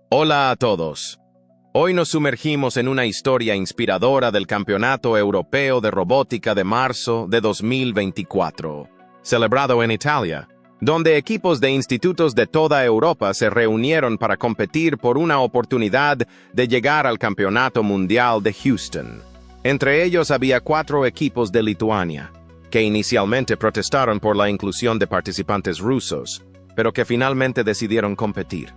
Hola a todos. Hoy nos sumergimos en una historia inspiradora del Campeonato Europeo de Robótica de marzo de 2024, celebrado en Italia, donde equipos de institutos de toda Europa se reunieron para competir por una oportunidad de llegar al Campeonato Mundial de Houston. Entre ellos había 4 equipos de Lituania, que inicialmente protestaron por la inclusión de participantes rusos, pero que finalmente decidieron competir.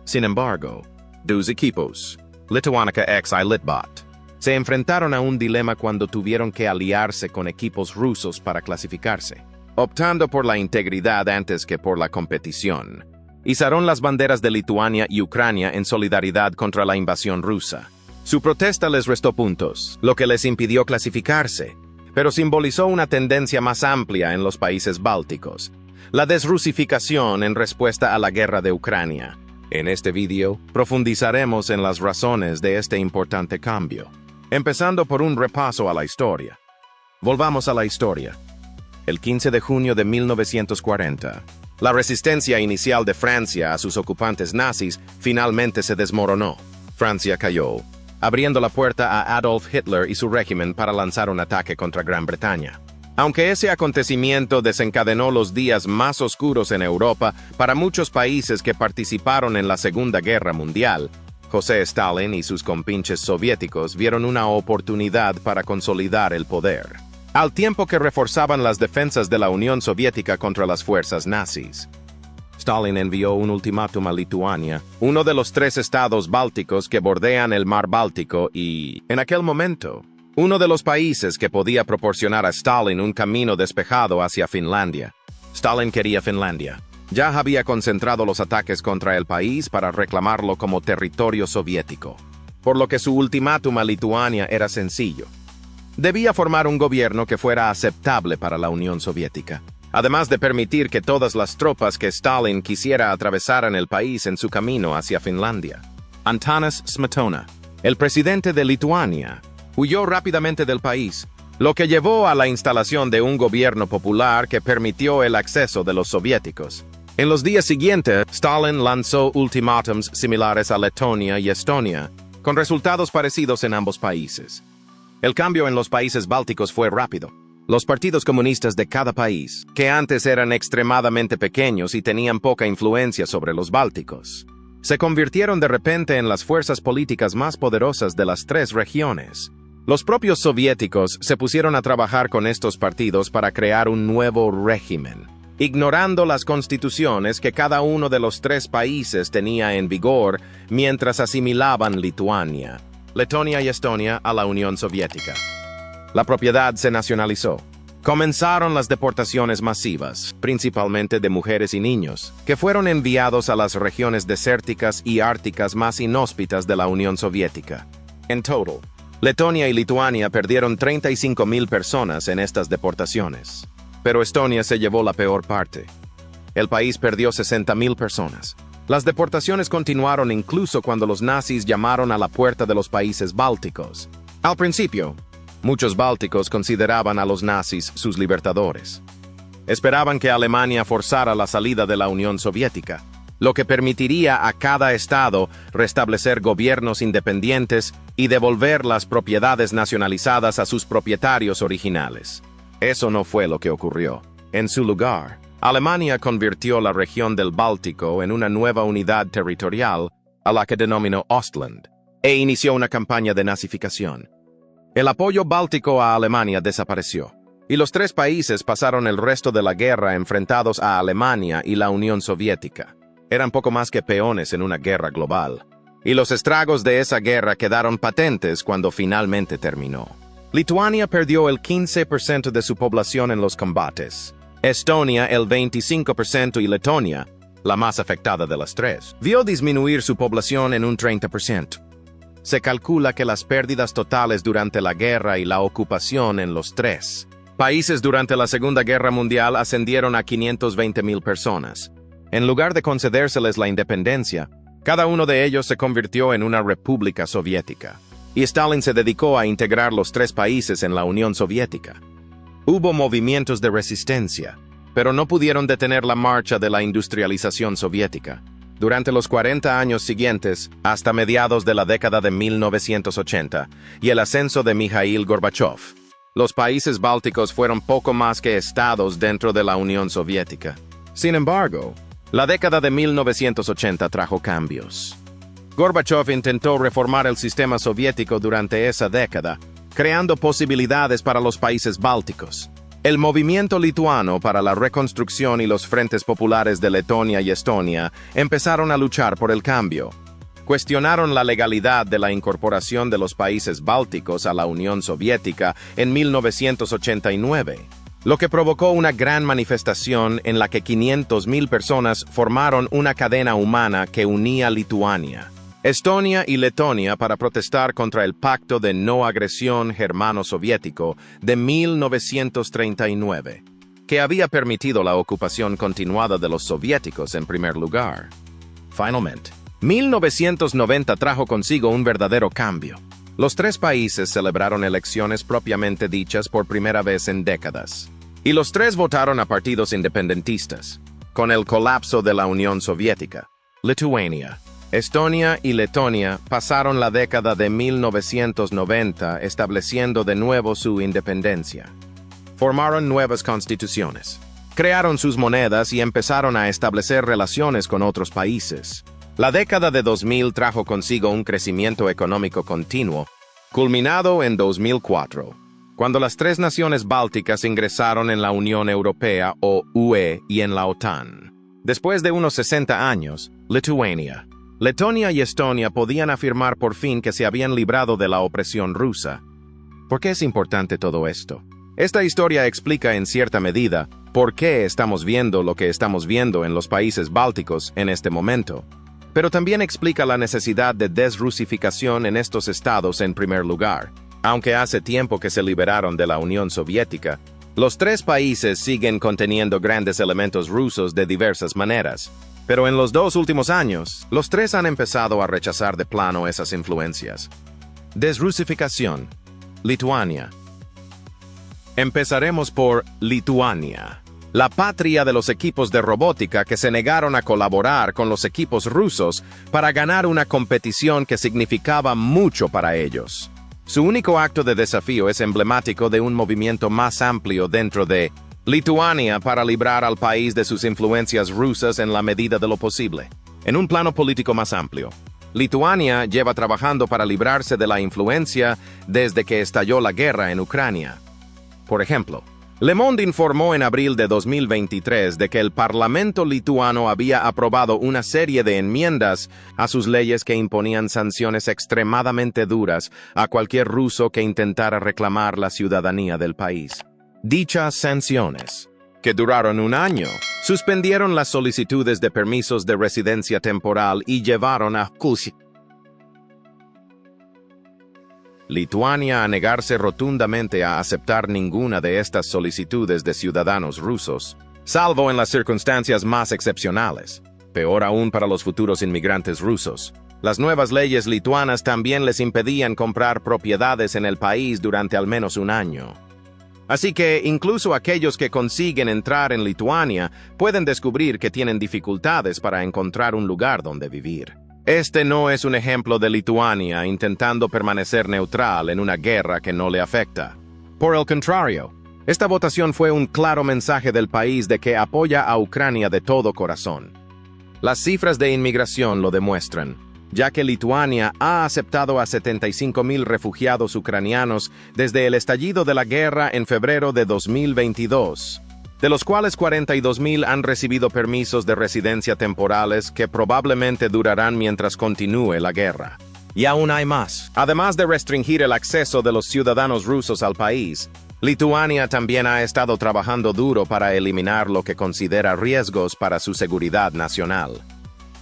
Sin embargo, 2 equipos, Lituanica x iLitbot, se enfrentaron a un dilema cuando tuvieron que aliarse con equipos rusos para clasificarse, optando por la integridad antes que por la competición. Izaron las banderas de Lituania y Ucrania en solidaridad contra la invasión rusa. Su protesta les restó puntos, lo que les impidió clasificarse, pero simbolizó una tendencia más amplia en los países bálticos, la desrusificación en respuesta a la guerra de Ucrania. En este vídeo, profundizaremos en las razones de este importante cambio, empezando por un repaso a la historia. Volvamos a la historia. El 15 de junio de 1940, la resistencia inicial de Francia a sus ocupantes nazis finalmente se desmoronó. Francia cayó, abriendo la puerta a Adolf Hitler y su régimen para lanzar un ataque contra Gran Bretaña. Aunque ese acontecimiento desencadenó los días más oscuros en Europa para muchos países que participaron en la Segunda Guerra Mundial, José Stalin y sus compinches soviéticos vieron una oportunidad para consolidar el poder, al tiempo que reforzaban las defensas de la Unión Soviética contra las fuerzas nazis. Stalin envió un ultimátum a Lituania, uno de los 3 estados bálticos que bordean el mar Báltico y, en aquel momento, uno de los países que podía proporcionar a Stalin un camino despejado hacia Finlandia. Stalin quería Finlandia. Ya había concentrado los ataques contra el país para reclamarlo como territorio soviético, por lo que su ultimátum a Lituania era sencillo. Debía formar un gobierno que fuera aceptable para la Unión Soviética, además de permitir que todas las tropas que Stalin quisiera atravesaran el país en su camino hacia Finlandia. Antanas Smetona, el presidente de Lituania, huyó rápidamente del país, lo que llevó a la instalación de un gobierno popular que permitió el acceso de los soviéticos. En los días siguientes, Stalin lanzó ultimátums similares a Letonia y Estonia, con resultados parecidos en ambos países. El cambio en los países bálticos fue rápido. Los partidos comunistas de cada país, que antes eran extremadamente pequeños y tenían poca influencia sobre los bálticos, se convirtieron de repente en las fuerzas políticas más poderosas de las 3 regiones. Los propios soviéticos se pusieron a trabajar con estos partidos para crear un nuevo régimen, ignorando las constituciones que cada uno de los 3 países tenía en vigor mientras asimilaban Lituania, Letonia y Estonia a la Unión Soviética. La propiedad se nacionalizó. Comenzaron las deportaciones masivas, principalmente de mujeres y niños, que fueron enviados a las regiones desérticas y árticas más inhóspitas de la Unión Soviética. En total, Letonia y Lituania perdieron 35,000 personas en estas deportaciones, pero Estonia se llevó la peor parte. El país perdió 60,000 personas. Las deportaciones continuaron incluso cuando los nazis llamaron a la puerta de los países bálticos. Al principio, muchos bálticos consideraban a los nazis sus libertadores. Esperaban que Alemania forzara la salida de la Unión Soviética, lo que permitiría a cada estado restablecer gobiernos independientes y devolver las propiedades nacionalizadas a sus propietarios originales. Eso no fue lo que ocurrió. En su lugar, Alemania convirtió la región del Báltico en una nueva unidad territorial a la que denominó Ostland, e inició una campaña de nazificación. El apoyo báltico a Alemania desapareció, y los 3 países pasaron el resto de la guerra enfrentados a Alemania y la Unión Soviética. Eran poco más que peones en una guerra global, y los estragos de esa guerra quedaron patentes cuando finalmente terminó. Lituania perdió el 15% de su población en los combates, Estonia el 25% y Letonia, la más afectada de las 3, vio disminuir su población en un 30%. Se calcula que las pérdidas totales durante la guerra y la ocupación en los 3 países durante la Segunda Guerra Mundial ascendieron a 520,000 personas. En lugar de concedérseles la independencia, cada uno de ellos se convirtió en una república soviética, y Stalin se dedicó a integrar los 3 países en la Unión Soviética. Hubo movimientos de resistencia, pero no pudieron detener la marcha de la industrialización soviética. durante los 40 años siguientes, hasta mediados de la década de 1980, y el ascenso de Mikhail Gorbachev. Los países bálticos fueron poco más que estados dentro de la Unión Soviética. Sin embargo, la década de 1980 trajo cambios. Gorbachev intentó reformar el sistema soviético durante esa década, creando posibilidades para los países bálticos. El movimiento lituano para la reconstrucción y los frentes populares de Letonia y Estonia empezaron a luchar por el cambio. Cuestionaron la legalidad de la incorporación de los países bálticos a la Unión Soviética en 1989, lo que provocó una gran manifestación en la que 500.000 personas formaron una cadena humana que unía Lituania, Estonia y Letonia para protestar contra el Pacto de No Agresión Germano-Soviético de 1939, que había permitido la ocupación continuada de los soviéticos en primer lugar. Finalmente, 1990 trajo consigo un verdadero cambio. Los tres países celebraron elecciones propiamente dichas por primera vez en décadas, y los tres votaron a partidos independentistas. Con el colapso de la Unión Soviética, Lituania, Estonia y Letonia pasaron la década de 1990 estableciendo de nuevo su independencia. Formaron nuevas constituciones, crearon sus monedas y empezaron a establecer relaciones con otros países. La década de 2000 trajo consigo un crecimiento económico continuo, culminado en 2004, cuando las tres naciones bálticas ingresaron en la Unión Europea o UE y en la OTAN. Después de unos 60 años, Lituania, Letonia y Estonia podían afirmar por fin que se habían librado de la opresión rusa. ¿Por qué es importante todo esto? Esta historia explica en cierta medida por qué estamos viendo lo que estamos viendo en los países bálticos en este momento, pero también explica la necesidad de desrusificación en estos estados en primer lugar. Aunque hace tiempo que se liberaron de la Unión Soviética, los tres países siguen conteniendo grandes elementos rusos de diversas maneras. Pero en los 2 últimos años, los tres han empezado a rechazar de plano esas influencias. Desrusificación. Lituania. Empezaremos por Lituania, la patria de los equipos de robótica que se negaron a colaborar con los equipos rusos para ganar una competición que significaba mucho para ellos. Su único acto de desafío es emblemático de un movimiento más amplio dentro de Lituania para librar al país de sus influencias rusas en la medida de lo posible. En un plano político más amplio, Lituania lleva trabajando para librarse de la influencia desde que estalló la guerra en Ucrania. Por ejemplo, Le Monde informó en abril de 2023 de que el Parlamento lituano había aprobado una serie de enmiendas a sus leyes que imponían sanciones extremadamente duras a cualquier ruso que intentara reclamar la ciudadanía del país. Dichas sanciones, que duraron 1 año, suspendieron las solicitudes de permisos de residencia temporal y llevaron a Lituania a negarse rotundamente a aceptar ninguna de estas solicitudes de ciudadanos rusos, salvo en las circunstancias más excepcionales. Peor aún para los futuros inmigrantes rusos. Las nuevas leyes lituanas también les impedían comprar propiedades en el país durante al menos 1 año. Así que incluso aquellos que consiguen entrar en Lituania pueden descubrir que tienen dificultades para encontrar un lugar donde vivir. Este no es un ejemplo de Lituania intentando permanecer neutral en una guerra que no le afecta. Por el contrario, esta votación fue un claro mensaje del país de que apoya a Ucrania de todo corazón. Las cifras de inmigración lo demuestran, ya que Lituania ha aceptado a 75.000 refugiados ucranianos desde el estallido de la guerra en febrero de 2022, de los cuales 42.000 han recibido permisos de residencia temporales que probablemente durarán mientras continúe la guerra. Y aún hay más. Además de restringir el acceso de los ciudadanos rusos al país, Lituania también ha estado trabajando duro para eliminar lo que considera riesgos para su seguridad nacional.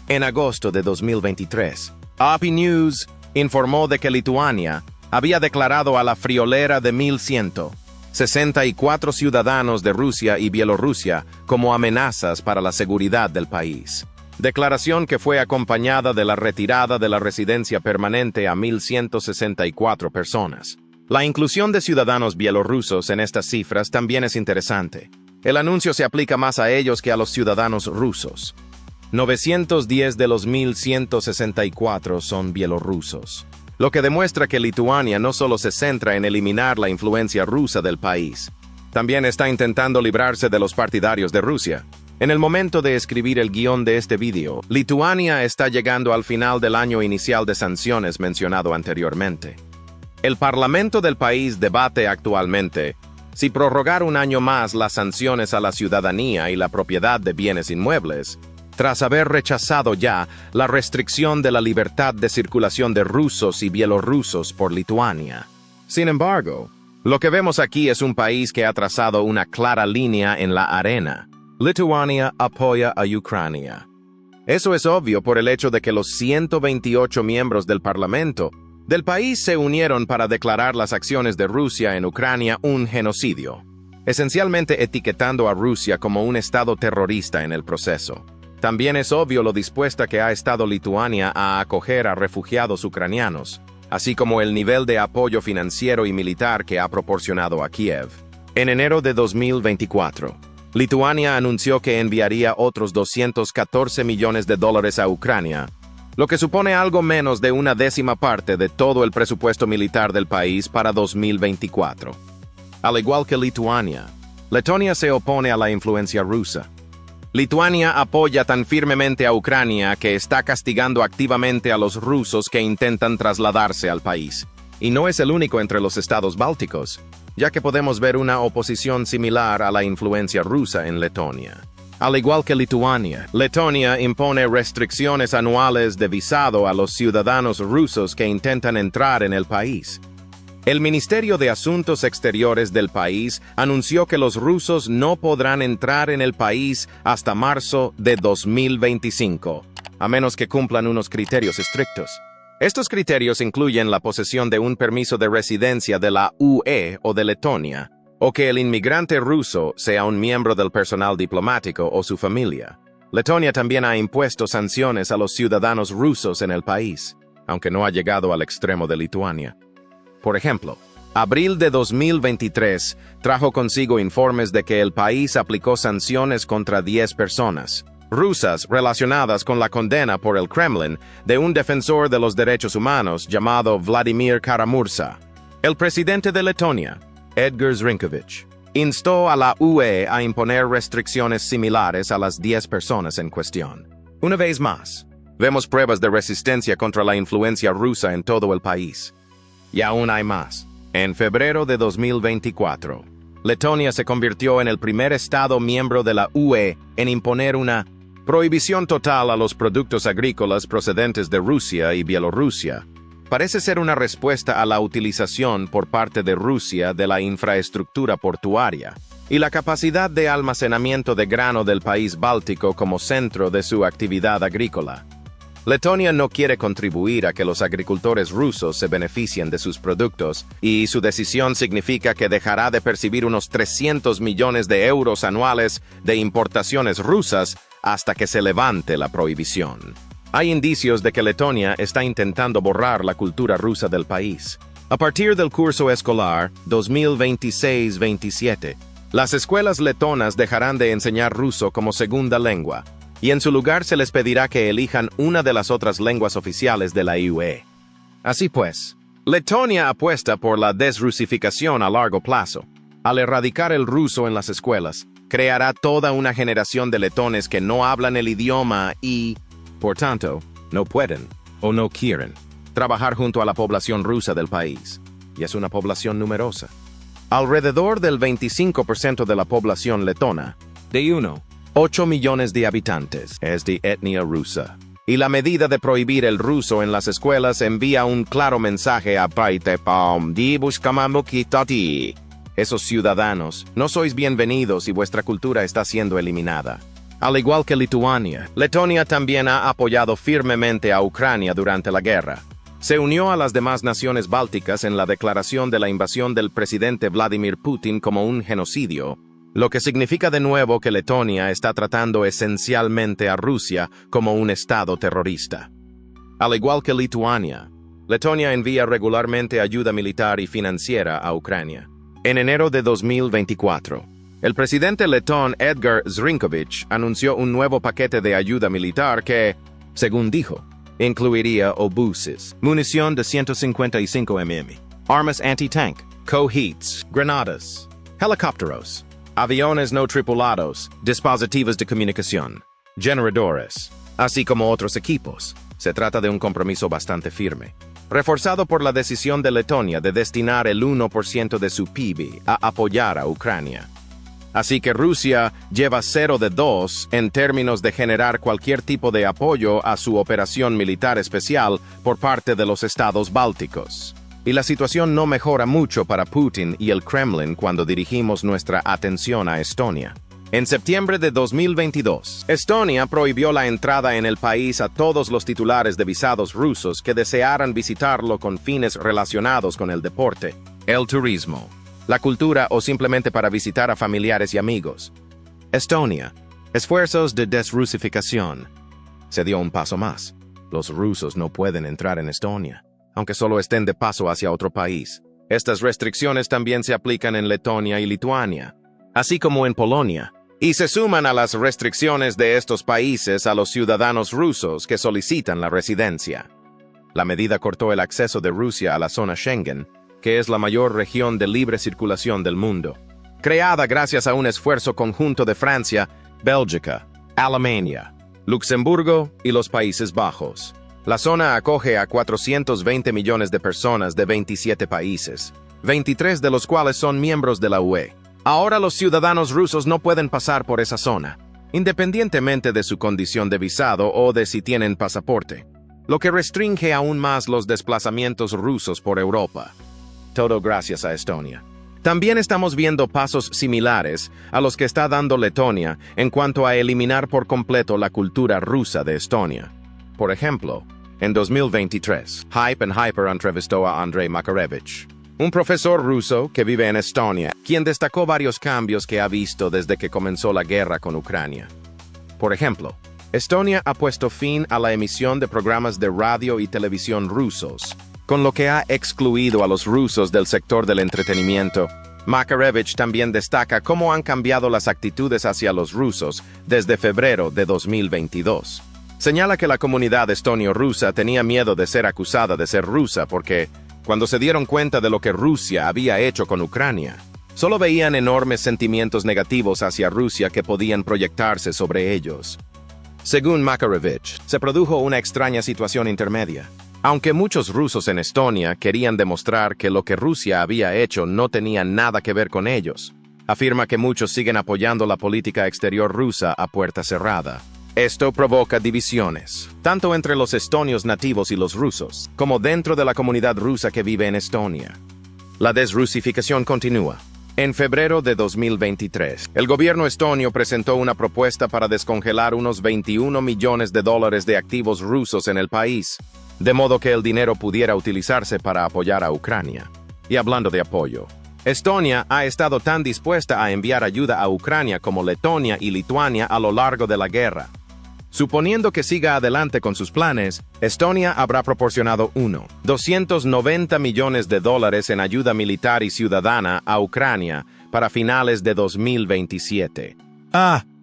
En agosto de 2023, AP News informó de que Lituania había declarado a la friolera de 1.164 ciudadanos de Rusia y Bielorrusia como amenazas para la seguridad del país. Declaración que fue acompañada de la retirada de la residencia permanente a 1.164 personas. La inclusión de ciudadanos bielorrusos en estas cifras también es interesante. El anuncio se aplica más a ellos que a los ciudadanos rusos. 910 de los 1.164 son bielorrusos, lo que demuestra que Lituania no solo se centra en eliminar la influencia rusa del país, también está intentando librarse de los partidarios de Rusia. En el momento de escribir el guión de este vídeo, Lituania está llegando al final del año inicial de sanciones mencionado anteriormente. El Parlamento del país debate actualmente si prorrogar un año más las sanciones a la ciudadanía y la propiedad de bienes inmuebles, tras haber rechazado ya la restricción de la libertad de circulación de rusos y bielorrusos por Lituania. Sin embargo, lo que vemos aquí es un país que ha trazado una clara línea en la arena. Lituania apoya a Ucrania. Eso es obvio por el hecho de que los 128 miembros del Parlamento del país se unieron para declarar las acciones de Rusia en Ucrania un genocidio, esencialmente etiquetando a Rusia como un estado terrorista en el proceso. También es obvio lo dispuesta que ha estado Lituania a acoger a refugiados ucranianos, así como el nivel de apoyo financiero y militar que ha proporcionado a Kiev. En enero de 2024, Lituania anunció que enviaría otros $214 millones a Ucrania, lo que supone algo menos de una décima parte de todo el presupuesto militar del país para 2024. Al igual que Lituania, Letonia se opone a la influencia rusa. Lituania apoya tan firmemente a Ucrania que está castigando activamente a los rusos que intentan trasladarse al país. Y no es el único entre los estados bálticos, ya que podemos ver una oposición similar a la influencia rusa en Letonia. Al igual que Lituania, Letonia impone restricciones anuales de visado a los ciudadanos rusos que intentan entrar en el país. El Ministerio de Asuntos Exteriores del país anunció que los rusos no podrán entrar en el país hasta marzo de 2025, a menos que cumplan unos criterios estrictos. Estos criterios incluyen la posesión de un permiso de residencia de la UE o de Letonia, o que el inmigrante ruso sea un miembro del personal diplomático o su familia. Letonia también ha impuesto sanciones a los ciudadanos rusos en el país, aunque no ha llegado al extremo de Lituania. Por ejemplo, abril de 2023 trajo consigo informes de que el país aplicó sanciones contra 10 personas rusas relacionadas con la condena por el Kremlin de un defensor de los derechos humanos llamado Vladimir Kara-Murza. El presidente de Letonia, Edgar Zrinkovich, instó a la UE a imponer restricciones similares a las 10 personas en cuestión. Una vez más, vemos pruebas de resistencia contra la influencia rusa en todo el país. Y aún hay más. En febrero de 2024, Letonia se convirtió en el primer estado miembro de la UE en imponer una prohibición total a los productos agrícolas procedentes de Rusia y Bielorrusia. Parece ser una respuesta a la utilización por parte de Rusia de la infraestructura portuaria y la capacidad de almacenamiento de grano del país báltico como centro de su actividad agrícola. Letonia no quiere contribuir a que los agricultores rusos se beneficien de sus productos, y su decisión significa que dejará de percibir unos 300 millones de euros anuales de importaciones rusas hasta que se levante la prohibición. Hay indicios de que Letonia está intentando borrar la cultura rusa del país. A partir del curso escolar 2026-27, las escuelas letonas dejarán de enseñar ruso como segunda lengua, y en su lugar se les pedirá que elijan una de las otras lenguas oficiales de la UE. Así pues, Letonia apuesta por la desrusificación a largo plazo. Al erradicar el ruso en las escuelas, creará toda una generación de letones que no hablan el idioma y, por tanto, no pueden o no quieren trabajar junto a la población rusa del país. Y es una población numerosa. Alrededor del 25% de la población letona, de 8 millones de habitantes, es de etnia rusa. Y la medida de prohibir el ruso en las escuelas envía un claro mensaje a esos ciudadanos, no sois bienvenidos y vuestra cultura está siendo eliminada. Al igual que Lituania, Letonia también ha apoyado firmemente a Ucrania durante la guerra. Se unió a las demás naciones bálticas en la declaración de la invasión del presidente Vladimir Putin como un genocidio, lo que significa de nuevo que Letonia está tratando esencialmente a Rusia como un estado terrorista. Al igual que Lituania, Letonia envía regularmente ayuda militar y financiera a Ucrania. En enero de 2024, El presidente letón Edgar Zrinkovich anunció un nuevo paquete de ayuda militar que, según dijo, incluiría obuses, munición de 155 mm, armas anti-tank, cohetes, granadas, helicópteros, aviones no tripulados, dispositivos de comunicación, generadores, así como otros equipos. Se trata de un compromiso bastante firme, reforzado por la decisión de Letonia de destinar el 1% de su PIB a apoyar a Ucrania. Así que Rusia lleva 0 de 2 en términos de generar cualquier tipo de apoyo a su operación militar especial por parte de los estados bálticos. Y la situación no mejora mucho para Putin y el Kremlin cuando dirigimos nuestra atención a Estonia. En septiembre de 2022, Estonia prohibió la entrada en el país a todos los titulares de visados rusos que desearan visitarlo con fines relacionados con el deporte, el turismo, la cultura o simplemente para visitar a familiares y amigos. Estonia. Esfuerzos de desrusificación. Se dio un paso más. Los rusos no pueden entrar en Estonia, aunque solo estén de paso hacia otro país. Estas restricciones también se aplican en Letonia y Lituania, así como en Polonia, y se suman a las restricciones de estos países a los ciudadanos rusos que solicitan la residencia. La medida cortó el acceso de Rusia a la zona Schengen, que es la mayor región de libre circulación del mundo, creada gracias a un esfuerzo conjunto de Francia, Bélgica, Alemania, Luxemburgo y los Países Bajos. La zona acoge a 420 millones de personas de 27 países, 23 de los cuales son miembros de la UE. Ahora los ciudadanos rusos no pueden pasar por esa zona, independientemente de su condición de visado o de si tienen pasaporte, lo que restringe aún más los desplazamientos rusos por Europa. Todo gracias a Estonia. También estamos viendo pasos similares a los que está dando Letonia en cuanto a eliminar por completo la cultura rusa de Estonia. Por ejemplo, en 2023, Hype and Hyper entrevistó a Andrei Makarevich, un profesor ruso que vive en Estonia, quien destacó varios cambios que ha visto desde que comenzó la guerra con Ucrania. Por ejemplo, Estonia ha puesto fin a la emisión de programas de radio y televisión rusos, con lo que ha excluido a los rusos del sector del entretenimiento. Makarevich también destaca cómo han cambiado las actitudes hacia los rusos desde febrero de 2022. Señala que la comunidad estonio-rusa tenía miedo de ser acusada de ser rusa porque, cuando se dieron cuenta de lo que Rusia había hecho con Ucrania, solo veían enormes sentimientos negativos hacia Rusia que podían proyectarse sobre ellos. Según Makarevich, se produjo una extraña situación intermedia. Aunque muchos rusos en Estonia querían demostrar que lo que Rusia había hecho no tenía nada que ver con ellos, afirma que muchos siguen apoyando la política exterior rusa a puerta cerrada. Esto provoca divisiones, tanto entre los estonios nativos y los rusos, como dentro de la comunidad rusa que vive en Estonia. La desrusificación continúa. En febrero de 2023, el gobierno estonio presentó una propuesta para descongelar unos $21 millones de activos rusos en el país, de modo que el dinero pudiera utilizarse para apoyar a Ucrania. Y hablando de apoyo, Estonia ha estado tan dispuesta a enviar ayuda a Ucrania como Letonia y Lituania a lo largo de la guerra. Suponiendo que siga adelante con sus planes, Estonia habrá proporcionado $290 millones en ayuda militar y ciudadana a Ucrania para finales de 2027.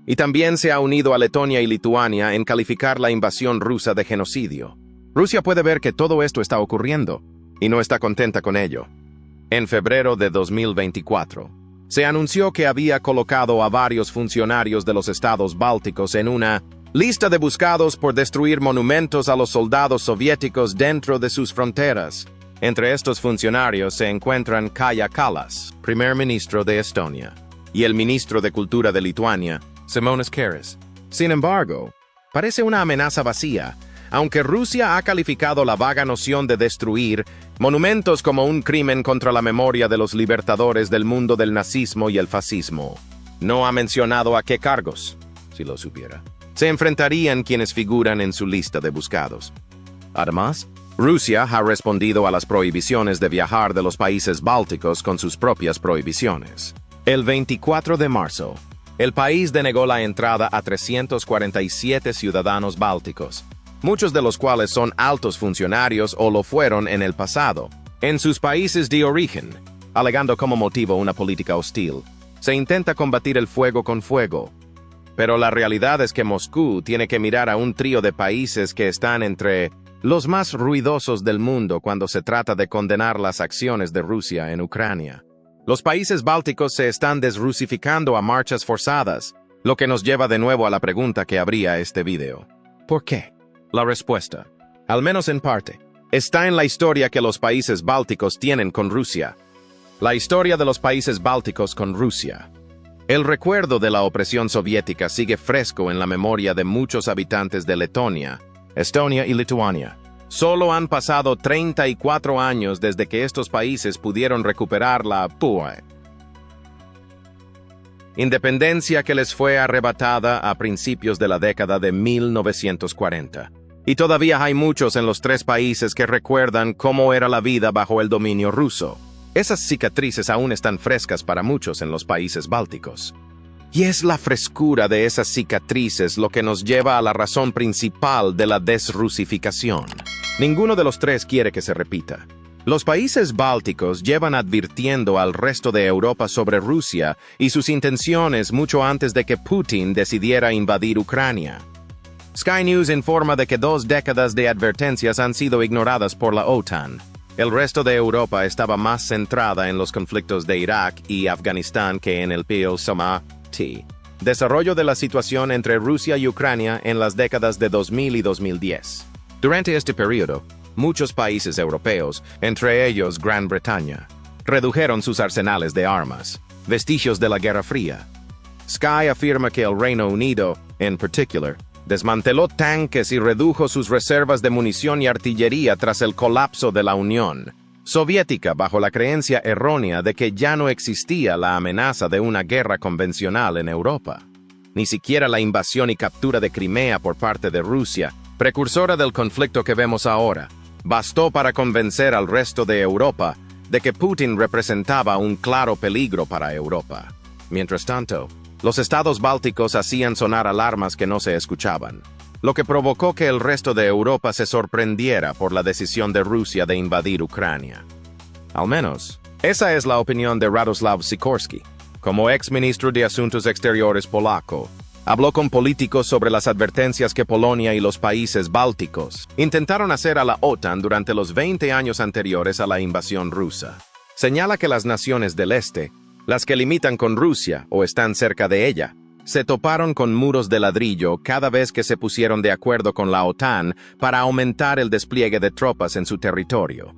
Y también se ha unido a Letonia y Lituania en calificar la invasión rusa de genocidio. Rusia puede ver que todo esto está ocurriendo, y no está contenta con ello. En febrero de 2024, se anunció que había colocado a varios funcionarios de los estados bálticos en una lista de buscados por destruir monumentos a los soldados soviéticos dentro de sus fronteras. Entre estos funcionarios se encuentran Kaja Kallas, primer ministro de Estonia, y el ministro de Cultura de Lituania, Simonas Karas. Sin embargo, parece una amenaza vacía, aunque Rusia ha calificado la vaga noción de destruir monumentos como un crimen contra la memoria de los libertadores del mundo del nazismo y el fascismo. No ha mencionado a qué cargos, si lo supiera, se enfrentarían quienes figuran en su lista de buscados. Además, Rusia ha respondido a las prohibiciones de viajar de los países bálticos con sus propias prohibiciones. El 24 de marzo, el país denegó la entrada a 347 ciudadanos bálticos, muchos de los cuales son altos funcionarios o lo fueron en el pasado, en sus países de origen, alegando como motivo una política hostil. Se intenta combatir el fuego con fuego. Pero la realidad es que Moscú tiene que mirar a un trío de países que están entre los más ruidosos del mundo cuando se trata de condenar las acciones de Rusia en Ucrania. Los países bálticos se están desrusificando a marchas forzadas, lo que nos lleva de nuevo a la pregunta que abría este video. ¿Por qué? La respuesta, al menos en parte, está en la historia que los países bálticos tienen con Rusia. La historia de los países bálticos con Rusia. El recuerdo de la opresión soviética sigue fresco en la memoria de muchos habitantes de Letonia, Estonia y Lituania. Solo han pasado 34 años desde que estos países pudieron recuperar la independencia que les fue arrebatada a principios de la década de 1940. Y todavía hay muchos en los tres países que recuerdan cómo era la vida bajo el dominio ruso. Esas cicatrices aún están frescas para muchos en los países bálticos. Y es la frescura de esas cicatrices lo que nos lleva a la razón principal de la desrusificación. Ninguno de los tres quiere que se repita. Los países bálticos llevan advirtiendo al resto de Europa sobre Rusia y sus intenciones mucho antes de que Putin decidiera invadir Ucrania. Sky News informa de que 2 décadas de advertencias han sido ignoradas por la OTAN. El resto de Europa estaba más centrada en los conflictos de Irak y Afganistán que en el desarrollo de la situación entre Rusia y Ucrania en las décadas de 2000 y 2010. Durante este periodo, muchos países europeos, entre ellos Gran Bretaña, redujeron sus arsenales de armas, vestigios de la Guerra Fría. Sky afirma que el Reino Unido, en particular, desmanteló tanques y redujo sus reservas de munición y artillería tras el colapso de la Unión Soviética bajo la creencia errónea de que ya no existía la amenaza de una guerra convencional en Europa. Ni siquiera la invasión y captura de Crimea por parte de Rusia, precursora del conflicto que vemos ahora, bastó para convencer al resto de Europa de que Putin representaba un claro peligro para Europa. Mientras tanto, los estados bálticos hacían sonar alarmas que no se escuchaban, lo que provocó que el resto de Europa se sorprendiera por la decisión de Rusia de invadir Ucrania. Al menos, esa es la opinión de Radoslav Sikorski. Como ex-ministro de Asuntos Exteriores polaco, habló con políticos sobre las advertencias que Polonia y los países bálticos intentaron hacer a la OTAN durante los 20 años anteriores a la invasión rusa. Señala que las naciones del este, las que limitan con Rusia o están cerca de ella, se toparon con muros de ladrillo cada vez que se pusieron de acuerdo con la OTAN para aumentar el despliegue de tropas en su territorio.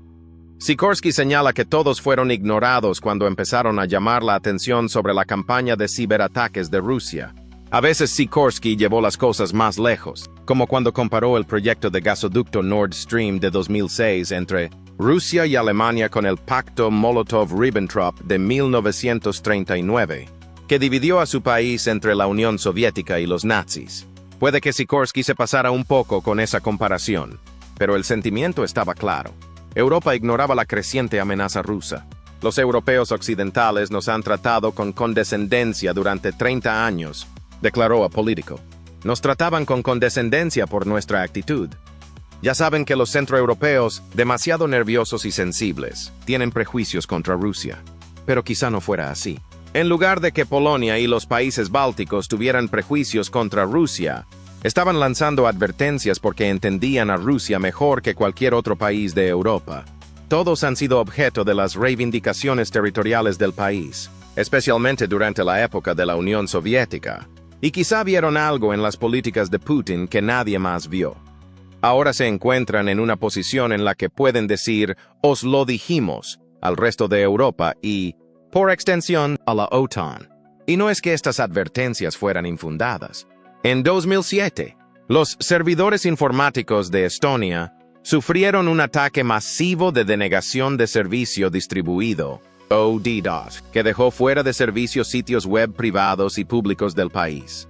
Sikorski señala que todos fueron ignorados cuando empezaron a llamar la atención sobre la campaña de ciberataques de Rusia. A veces Sikorski llevó las cosas más lejos, como cuando comparó el proyecto de gasoducto Nord Stream de 2006 entre Rusia y Alemania con el pacto Molotov-Ribbentrop de 1939, que dividió a su país entre la Unión Soviética y los nazis. Puede que Sikorski se pasara un poco con esa comparación, pero el sentimiento estaba claro. Europa ignoraba la creciente amenaza rusa. Los europeos occidentales nos han tratado con condescendencia durante 30 años, declaró a Politico. Nos trataban con condescendencia por nuestra actitud. Ya saben que los centroeuropeos, demasiado nerviosos y sensibles, tienen prejuicios contra Rusia. Pero quizá no fuera así. En lugar de que Polonia y los países bálticos tuvieran prejuicios contra Rusia, estaban lanzando advertencias porque entendían a Rusia mejor que cualquier otro país de Europa. Todos han sido objeto de las reivindicaciones territoriales del país, especialmente durante la época de la Unión Soviética, y quizá vieron algo en las políticas de Putin que nadie más vio. Ahora se encuentran en una posición en la que pueden decir, os lo dijimos, al resto de Europa y, por extensión, a la OTAN. Y no es que estas advertencias fueran infundadas. En 2007, los servidores informáticos de Estonia sufrieron un ataque masivo de denegación de servicio distribuido, o DDoS, que dejó fuera de servicio sitios web privados y públicos del país.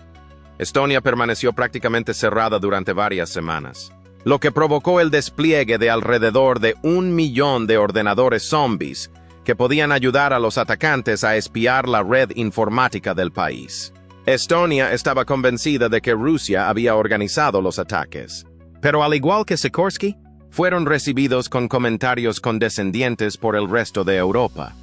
Estonia permaneció prácticamente cerrada durante varias semanas, lo que provocó el despliegue de alrededor de 1 millón de ordenadores zombies que podían ayudar a los atacantes a espiar la red informática del país. Estonia estaba convencida de que Rusia había organizado los ataques, pero al igual que Sikorski, fueron recibidos con comentarios condescendientes por el resto de Europa.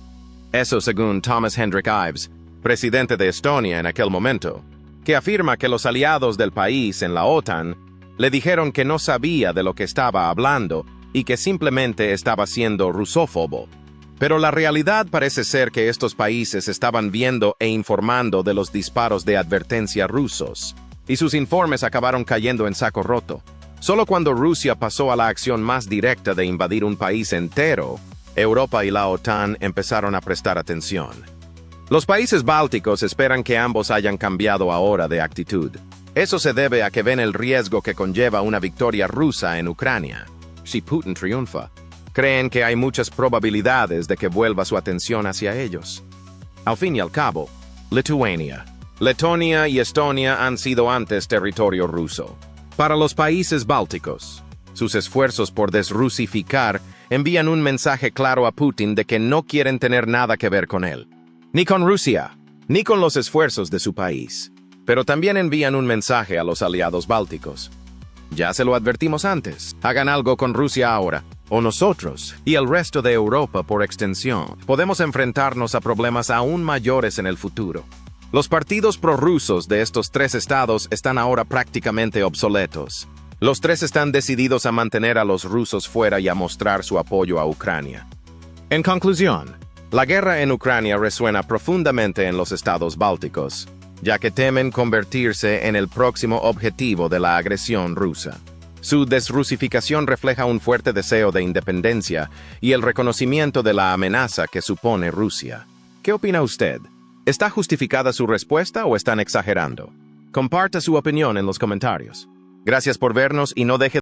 Eso según Thomas Hendrik Ives, presidente de Estonia en aquel momento, que afirma que los aliados del país en la OTAN le dijeron que no sabía de lo que estaba hablando y que simplemente estaba siendo rusófobo. Pero la realidad parece ser que estos países estaban viendo e informando de los disparos de advertencia rusos, y sus informes acabaron cayendo en saco roto. Solo cuando Rusia pasó a la acción más directa de invadir un país entero, Europa y la OTAN empezaron a prestar atención. Los países bálticos esperan que ambos hayan cambiado ahora de actitud. Eso se debe a que ven el riesgo que conlleva una victoria rusa en Ucrania. Si Putin triunfa, creen que hay muchas probabilidades de que vuelva su atención hacia ellos. Al fin y al cabo, Letonia y Estonia han sido antes territorio ruso. Para los países bálticos, sus esfuerzos por desrusificar envían un mensaje claro a Putin de que no quieren tener nada que ver con él, ni con Rusia, ni con los esfuerzos de su país. Pero también envían un mensaje a los aliados bálticos. Ya se lo advertimos antes, hagan algo con Rusia ahora, o nosotros, y el resto de Europa por extensión, podemos enfrentarnos a problemas aún mayores en el futuro. Los partidos prorrusos de estos tres estados están ahora prácticamente obsoletos. Los tres están decididos a mantener a los rusos fuera y a mostrar su apoyo a Ucrania. En conclusión, la guerra en Ucrania resuena profundamente en los estados bálticos, ya que temen convertirse en el próximo objetivo de la agresión rusa. Su desrusificación refleja un fuerte deseo de independencia y el reconocimiento de la amenaza que supone Rusia. ¿Qué opina usted? ¿Está justificada su respuesta o están exagerando? Comparta su opinión en los comentarios. Gracias por vernos y no deje